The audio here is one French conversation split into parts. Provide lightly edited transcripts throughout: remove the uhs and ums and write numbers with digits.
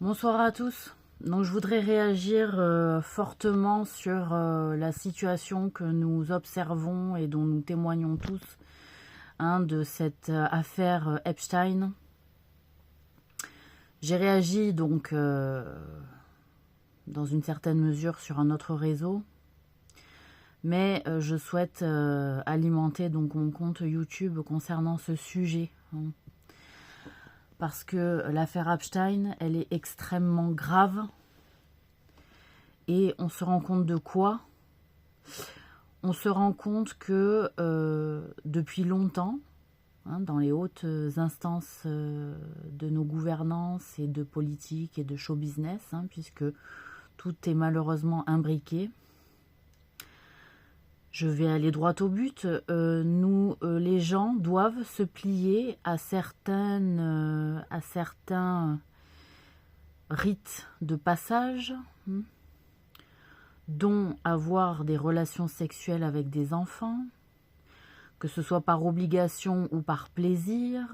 Bonsoir à tous. Donc, je voudrais réagir fortement sur la situation que nous observons et dont nous témoignons tous, de cette affaire Epstein. J'ai réagi donc dans une certaine mesure sur un autre réseau, mais je souhaite alimenter donc mon compte YouTube concernant ce sujet. Parce que l'affaire Epstein, elle est extrêmement grave. Et on se rend compte de quoi? On se rend compte que depuis longtemps, dans les hautes instances de nos gouvernances et de politique et de show business, puisque tout est malheureusement imbriqué, je vais aller droit au but. Les gens doivent se plier à certains rites de passage, dont avoir des relations sexuelles avec des enfants, que ce soit par obligation ou par plaisir.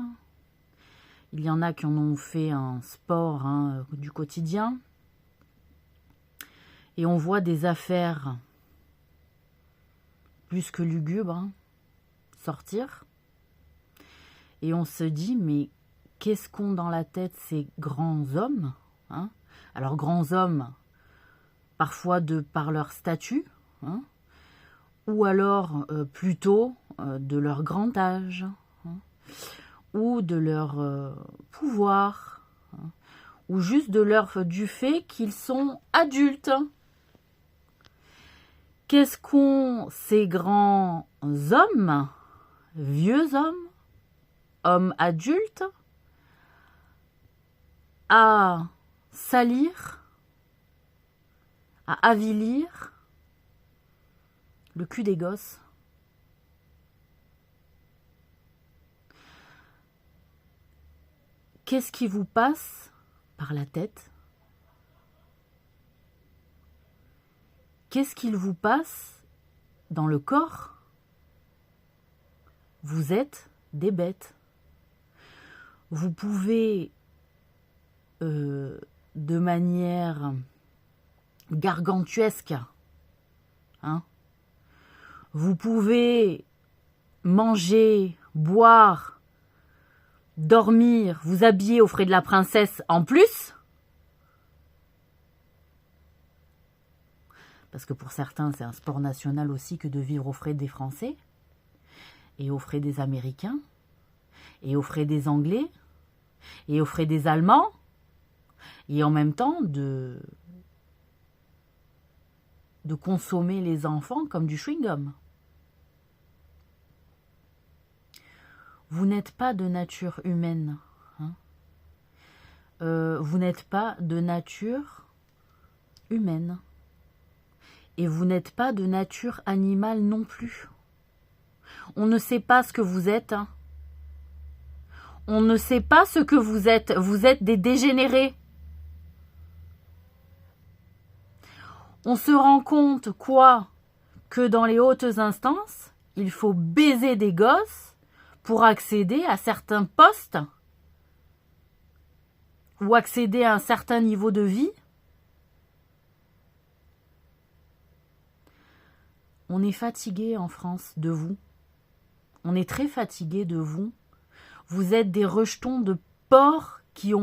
Il y en a qui en ont fait un sport du quotidien. Et on voit des affaires plus que lugubres sortir. Et on se dit, mais qu'est-ce qu'ont dans la tête ces grands hommes, Alors, grands hommes, parfois par leur statut, ou alors plutôt de leur grand âge, ou de leur pouvoir, ou juste du fait qu'ils sont adultes. Qu'est-ce qu'ont ces grands hommes, vieux hommes adultes, à salir, à avilir le cul des gosses? Qu'est-ce qui vous passe par la tête? Qu'est-ce qu'il vous passe dans le corps? Vous êtes des bêtes. Vous pouvez, de manière gargantuesque, vous pouvez manger, boire, dormir, vous habiller aux frais de la princesse en plus, parce que pour certains c'est un sport national aussi que de vivre aux frais des Français et aux frais des Américains et aux frais des Anglais et aux frais des Allemands, et en même temps de consommer les enfants comme du chewing-gum. Vous n'êtes pas de nature humaine. Vous n'êtes pas de nature humaine. Et vous n'êtes pas de nature animale non plus. On ne sait pas ce que vous êtes. On ne sait pas ce que vous êtes. Vous êtes des dégénérés. On se rend compte, que dans les hautes instances, il faut baiser des gosses pour accéder à certains postes ou accéder à un certain niveau de vie. On est fatigué en France de vous. On est très fatigué de vous. Vous êtes des rejetons de porcs qui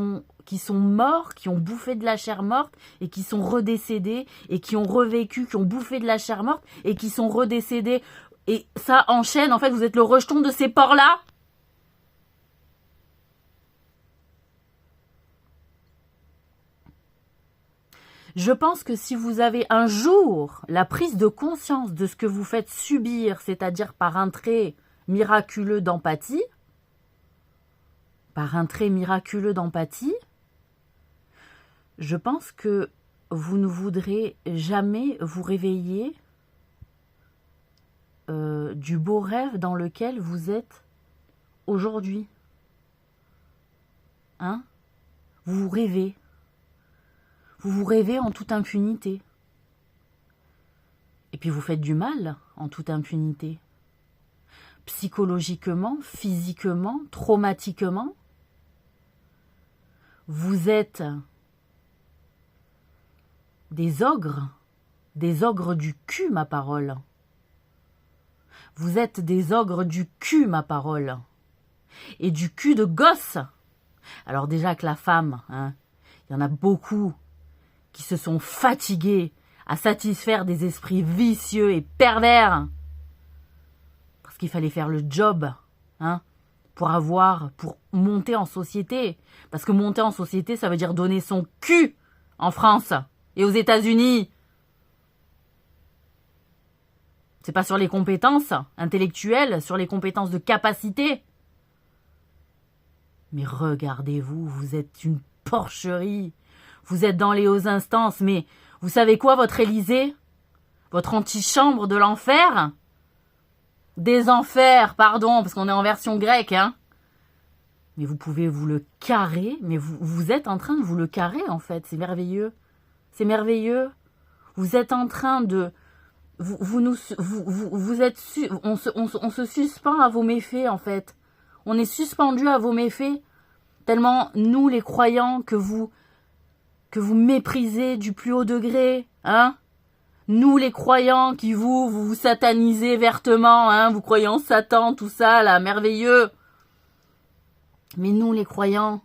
sont morts, qui ont bouffé de la chair morte et qui sont redécédés et qui ont revécu, qui ont bouffé de la chair morte et qui sont redécédés. Et ça enchaîne, en fait, vous êtes le rejeton de ces porcs-là. Je pense que si vous avez un jour la prise de conscience de ce que vous faites subir, c'est-à-dire par un trait miraculeux d'empathie, je pense que vous ne voudrez jamais vous réveiller du beau rêve dans lequel vous êtes aujourd'hui. Vous vous rêvez. Vous vous rêvez en toute impunité. Et puis vous faites du mal en toute impunité. Psychologiquement, physiquement, traumatiquement. Vous êtes des ogres du cul, ma parole. Vous êtes des ogres du cul, ma parole. Et du cul de gosse. Alors déjà que la femme, hein, il y en a beaucoup qui se sont fatigués à satisfaire des esprits vicieux et pervers. Parce qu'il fallait faire le job, hein, pour monter en société. Parce que monter en société, ça veut dire donner son cul en France et aux États-Unis. C'est pas sur les compétences intellectuelles, sur les compétences de capacité. Mais regardez-vous, vous êtes une porcherie. Vous êtes dans les hauts instances, mais vous savez quoi, votre Élysée? Votre antichambre de l'enfer? Des enfers, pardon, parce qu'on est en version grecque, hein. Mais vous pouvez vous le carrer, mais vous êtes en train de vous le carrer, en fait. C'est merveilleux. C'est merveilleux. Vous êtes en train de... on se suspend à vos méfaits, en fait. On est suspendu à vos méfaits. Tellement, nous, les croyants, que vous méprisez du plus haut degré, hein. Nous, les croyants, qui vous satanisez vertement, hein, vous croyez en Satan, tout ça, là, merveilleux. Mais nous, les croyants,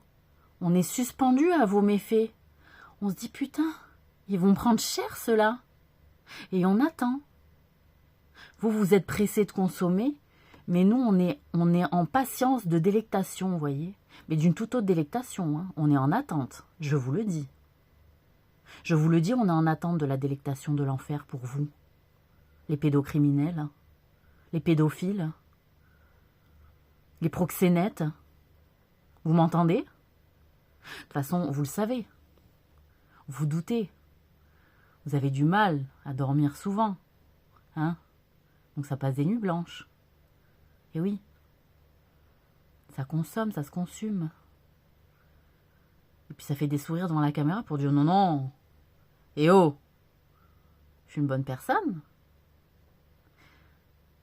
on est suspendus à vos méfaits. On se dit, putain, ils vont prendre cher, ceux-là. Et on attend. Vous êtes pressés de consommer, mais nous, on est en patience de délectation, vous voyez. Mais d'une toute autre délectation, hein. On est en attente, je vous le dis. Je vous le dis, on est en attente de la délectation de l'enfer pour vous. Les pédocriminels, les pédophiles, les proxénètes. Vous m'entendez? De toute façon, vous le savez. Vous doutez. Vous avez du mal à dormir souvent. Hein? Donc ça passe des nuits blanches. Et oui. Ça consomme, ça se consume. Et puis ça fait des sourires devant la caméra pour dire non, non. Eh oh, je suis une bonne personne.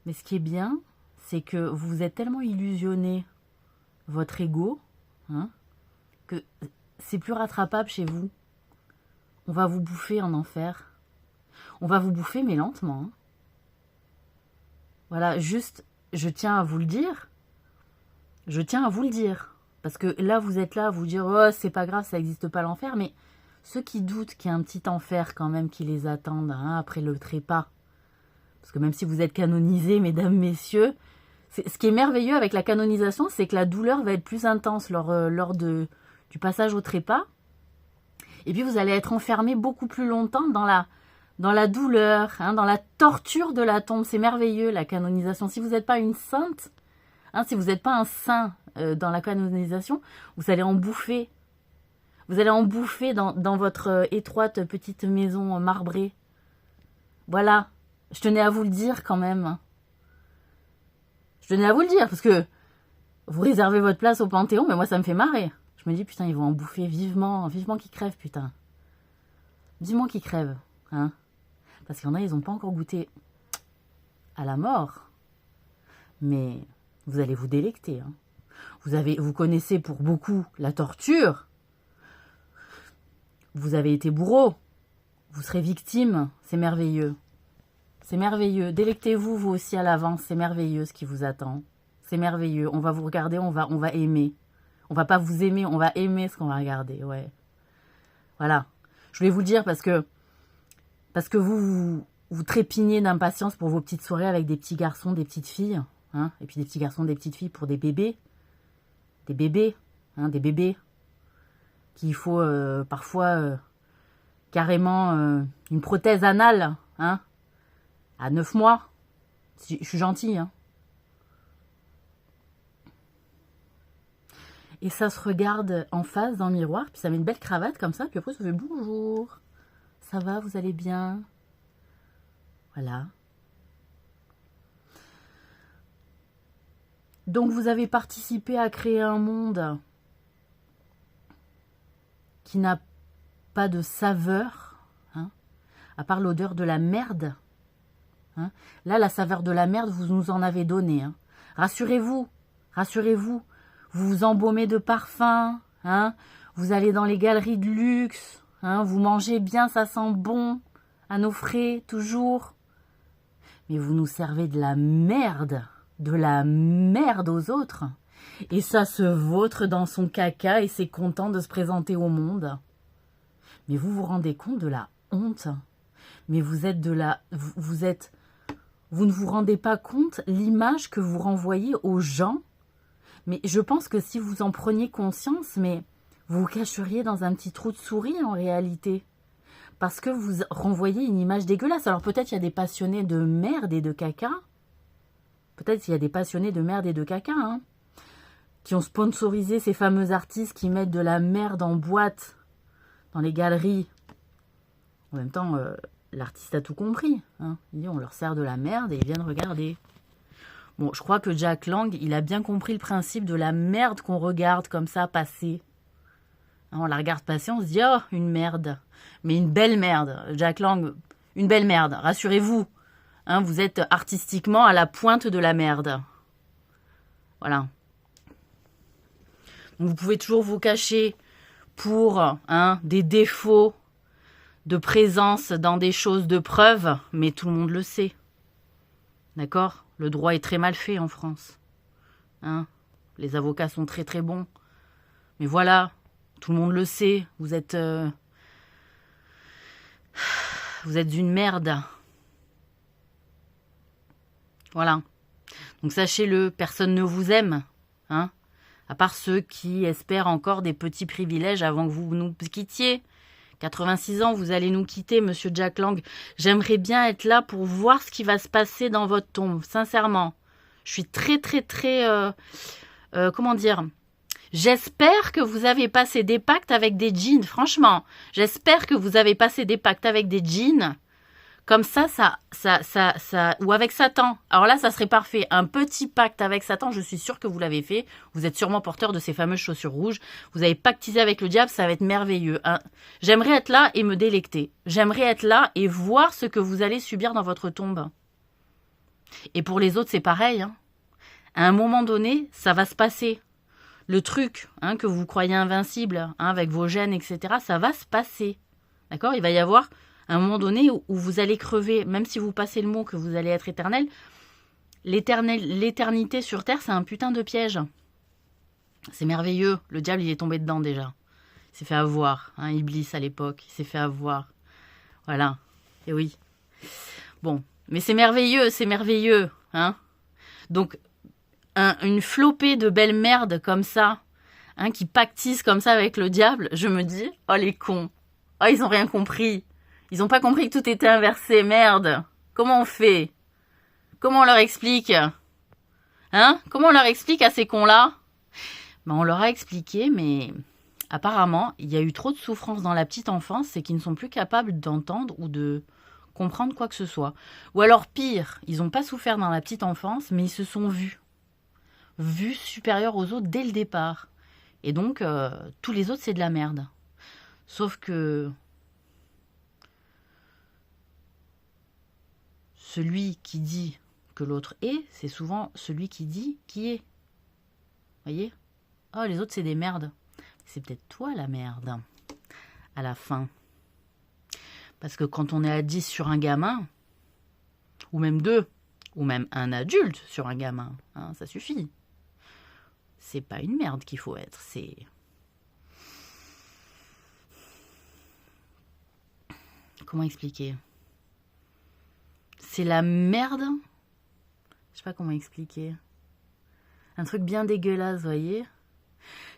Mais ce qui est bien, c'est que vous êtes tellement illusionné, votre ego, hein, que c'est plus rattrapable chez vous. On va vous bouffer en enfer. On va vous bouffer, mais lentement. Hein. Voilà, juste, je tiens à vous le dire. Je tiens à vous le dire. Parce que là, vous êtes là à vous dire, oh, c'est pas grave, ça n'existe pas l'enfer, mais... Ceux qui doutent qu'il y a un petit enfer quand même qui les attendent, hein, après le trépas. Parce que même si vous êtes canonisés, mesdames, messieurs, ce qui est merveilleux avec la canonisation, c'est que la douleur va être plus intense lors du passage au trépas. Et puis vous allez être enfermés beaucoup plus longtemps dans la douleur, hein, dans la torture de la tombe. C'est merveilleux la canonisation. Si vous n'êtes pas une sainte, hein, si vous n'êtes pas un saint dans la canonisation, vous allez en bouffer. Vous allez en bouffer dans votre étroite petite maison marbrée. Voilà. Je tenais à vous le dire quand même. Je tenais à vous le dire parce que vous réservez votre place au Panthéon, mais moi ça me fait marrer. Je me dis putain, ils vont en bouffer vivement, vivement qu'ils crèvent, putain. Vivement qu'ils crèvent, hein. Parce qu'il y en a, ils n'ont pas encore goûté à la mort. Mais vous allez vous délecter, hein. Vous connaissez pour beaucoup la torture. Vous avez été bourreau, vous serez victime, c'est merveilleux. C'est merveilleux. Délectez-vous, vous aussi, à l'avance, c'est merveilleux ce qui vous attend. C'est merveilleux. On va vous regarder, on va aimer. On va pas vous aimer, on va aimer ce qu'on va regarder, ouais. Voilà. Je voulais vous le dire parce que vous trépignez d'impatience pour vos petites soirées avec des petits garçons, des petites filles, hein, et puis des petits garçons, des petites filles pour des bébés. Des bébés, hein, des bébés. Qu'il faut parfois carrément une prothèse anale, hein, à 9 mois. Je suis gentille, hein. Et ça se regarde en face dans le miroir, puis ça met une belle cravate comme ça, puis après ça fait bonjour. Ça va, vous allez bien? Voilà. Donc vous avez participé à créer un monde qui n'a pas de saveur, hein, à part l'odeur de la merde. Hein. Là, la saveur de la merde, vous nous en avez donné. Hein. Rassurez-vous, rassurez-vous, vous vous embaumez de parfum, hein, vous allez dans les galeries de luxe, hein, vous mangez bien, ça sent bon, à nos frais, toujours. Mais vous nous servez de la merde aux autres. Et ça se vautre dans son caca et c'est content de se présenter au monde. Mais vous vous rendez compte de la honte? Mais vous êtes vous ne vous rendez pas compte l'image que vous renvoyez aux gens? Mais je pense que si vous en preniez conscience, mais vous vous cacheriez dans un petit trou de souris en réalité. Parce que vous renvoyez une image dégueulasse. Alors peut-être il y a des passionnés de merde et de caca. Peut-être qu'il y a des passionnés de merde et de caca, hein, qui ont sponsorisé ces fameux artistes qui mettent de la merde en boîte dans les galeries. En même temps, l'artiste a tout compris. Hein. Il dit, on leur sert de la merde et ils viennent regarder. Bon, je crois que Jack Lang, il a bien compris le principe de la merde qu'on regarde comme ça passer. Hein, on la regarde passer, on se dit, oh, une merde. Mais une belle merde. Jack Lang, une belle merde, rassurez-vous. Hein, vous êtes artistiquement à la pointe de la merde. Voilà. Donc vous pouvez toujours vous cacher pour des défauts de présence dans des choses de preuve, mais tout le monde le sait. D'accord? Le droit est très mal fait en France. Hein? Les avocats sont très très bons. Mais voilà, tout le monde le sait. Vous êtes une merde. Voilà. Donc sachez-le, personne ne vous aime. Hein? À part ceux qui espèrent encore des petits privilèges avant que vous nous quittiez. 86 ans, vous allez nous quitter, monsieur Jack Lang. J'aimerais bien être là pour voir ce qui va se passer dans votre tombe, sincèrement. Je suis très, très, très... comment dire? J'espère que vous avez passé des pactes avec des djinns, franchement. J'espère que vous avez passé des pactes avec des djinns. Comme ça, ou avec Satan. Alors là, ça serait parfait. Un petit pacte avec Satan, je suis sûre que vous l'avez fait. Vous êtes sûrement porteur de ces fameuses chaussures rouges. Vous avez pactisé avec le diable, ça va être merveilleux. Hein. J'aimerais être là et me délecter. J'aimerais être là et voir ce que vous allez subir dans votre tombe. Et pour les autres, c'est pareil. Hein. À un moment donné, ça va se passer. Le truc que vous croyez invincible, avec vos gènes, etc., ça va se passer. D'accord? Il va y avoir un moment donné où vous allez crever, même si vous passez le mot que vous allez être éternel. L'éternité sur Terre, c'est un putain de piège. C'est merveilleux. Le diable, il est tombé dedans déjà. Il s'est fait avoir. Iblis à l'époque, il s'est fait avoir. Voilà. Et oui. Bon. Mais c'est merveilleux, c'est merveilleux. Hein. Donc, une flopée de belles merdes comme ça, qui pactisent comme ça avec le diable, je me dis, oh les cons. Oh, ils ont rien compris. Ils n'ont pas compris que tout était inversé, merde. Comment on fait? Comment on leur explique? Hein? Comment on leur explique à ces cons-là? Ben, on leur a expliqué, mais apparemment, il y a eu trop de souffrance dans la petite enfance, c'est qu'ils ne sont plus capables d'entendre ou de comprendre quoi que ce soit. Ou alors pire, ils n'ont pas souffert dans la petite enfance, mais ils se sont vus supérieurs aux autres dès le départ. Et donc, tous les autres, c'est de la merde. Sauf que celui qui dit que l'autre est, c'est souvent celui qui dit qui est. Voyez? Oh, les autres, c'est des merdes. C'est peut-être toi la merde, à la fin. Parce que quand on est à 10 sur un gamin, ou même 2, ou même un adulte sur un gamin, ça suffit. C'est pas une merde qu'il faut être, c'est... Comment expliquer? C'est la merde. Je sais pas comment expliquer. Un truc bien dégueulasse, voyez.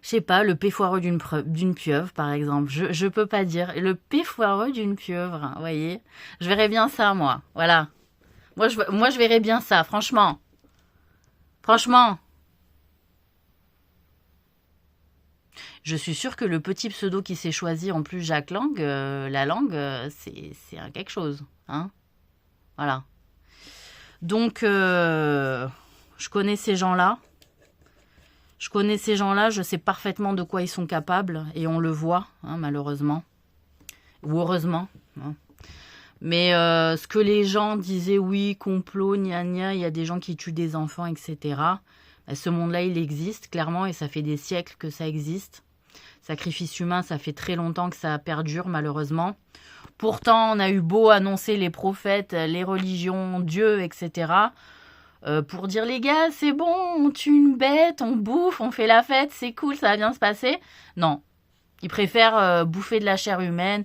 Je sais pas, le péfoireux d'une pieuvre, par exemple. Je peux pas dire. Le péfoireux d'une pieuvre, voyez. Je verrais bien ça, moi. Voilà. Moi, je verrais bien ça, franchement. Franchement. Je suis sûre que le petit pseudo qui s'est choisi, en plus Jack Lang, la langue, c'est quelque chose. Hein. Voilà. Donc, je connais ces gens-là. Je sais parfaitement de quoi ils sont capables. Et on le voit, malheureusement. Ou heureusement. Hein. Mais ce que les gens disaient, oui, complot, gna gna, il y a des gens qui tuent des enfants, etc. Ce monde-là, il existe, clairement, et ça fait des siècles que ça existe. Sacrifice humain, ça fait très longtemps que ça perdure, malheureusement. Pourtant, on a eu beau annoncer les prophètes, les religions, Dieu, etc. Pour dire, les gars, c'est bon, on tue une bête, on bouffe, on fait la fête, c'est cool, ça va bien se passer. Non. Ils préfèrent bouffer de la chair humaine,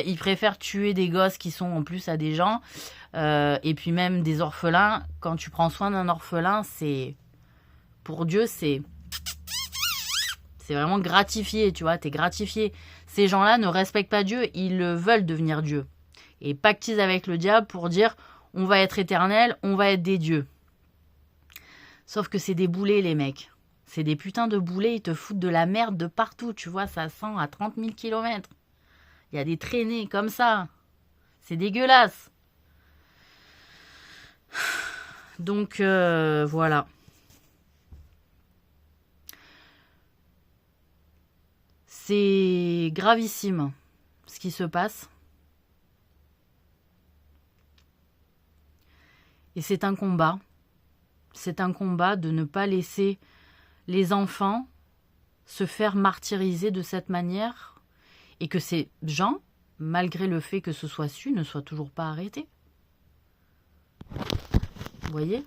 ils préfèrent tuer des gosses qui sont en plus à des gens. Et puis même des orphelins. Quand tu prends soin d'un orphelin, c'est... Pour Dieu, c'est vraiment gratifié, tu vois, t'es gratifié. Ces gens-là ne respectent pas Dieu, ils veulent devenir Dieu. Et pactisent avec le diable pour dire, on va être éternel, on va être des dieux. Sauf que c'est des boulets, les mecs. C'est des putains de boulets, ils te foutent de la merde de partout, tu vois, ça sent à 30 000 km. Il y a des traînées comme ça. C'est dégueulasse. Donc, voilà. C'est gravissime ce qui se passe. Et c'est un combat. C'est un combat de ne pas laisser les enfants se faire martyriser de cette manière et que ces gens, malgré le fait que ce soit su, ne soient toujours pas arrêtés. Vous voyez ?